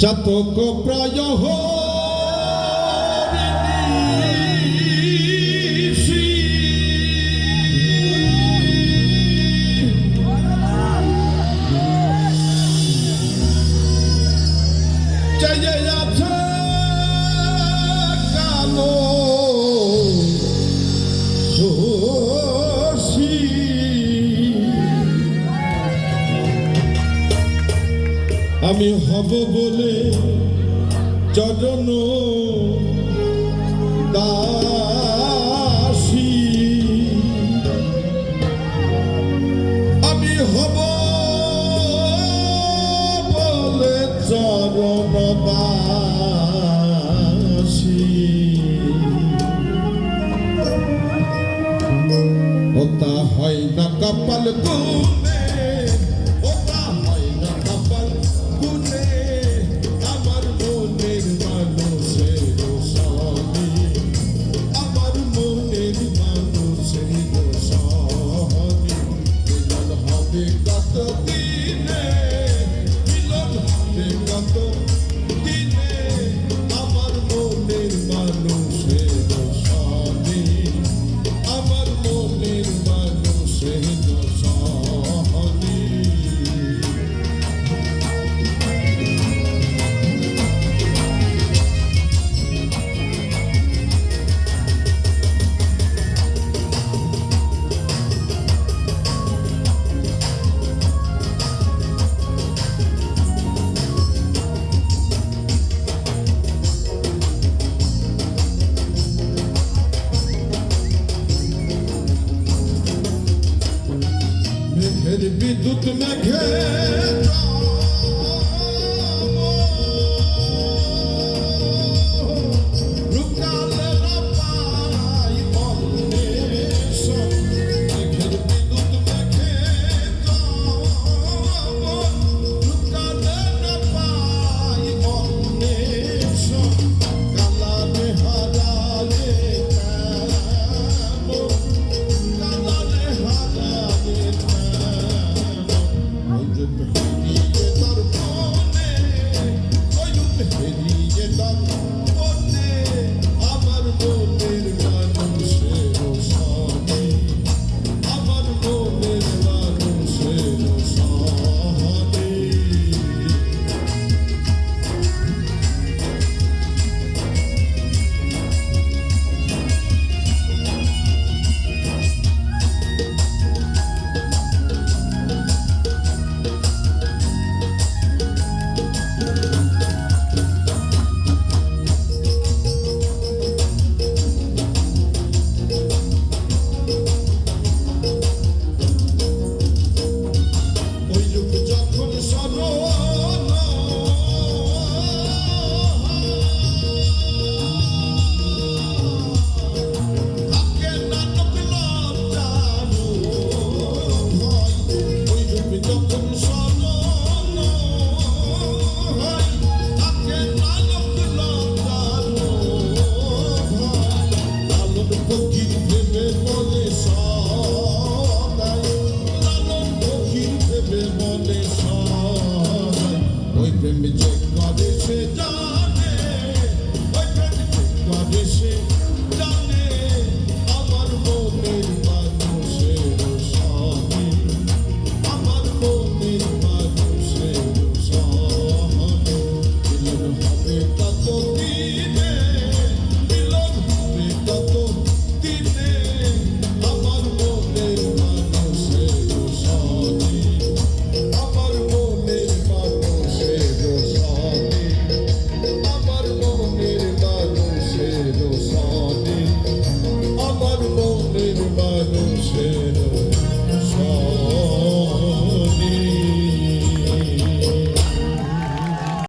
চাতক প্রায় আমি হব বলে চরণ দাসী, আমি হব বলে চরণ দাসী। ওটা হয় না কপাল গুনে, ওটা হয় না কপাল গুনে, আমার মনের মানুষের সঙ্গে, আমার মনের মানুষের সঙ্গে মিলন হবে কত দিনে, মিলন হবে কত দিনে, আমার মনের মানুষের সঙ্গে, আমার মনের মানুষের সঙ্গে। মেঘের বিদ্যুৎ মেঘে রুকালে না পাই অন্বেষ, মেঘের বিদ্যুৎ মেঘে রুকালে না পাই অন্বেষ, কালারে হারালে কালারে হারালে আমার মনের মানুষের সঙ্গে, আমার মনের মানুষের সঙ্গে। Ser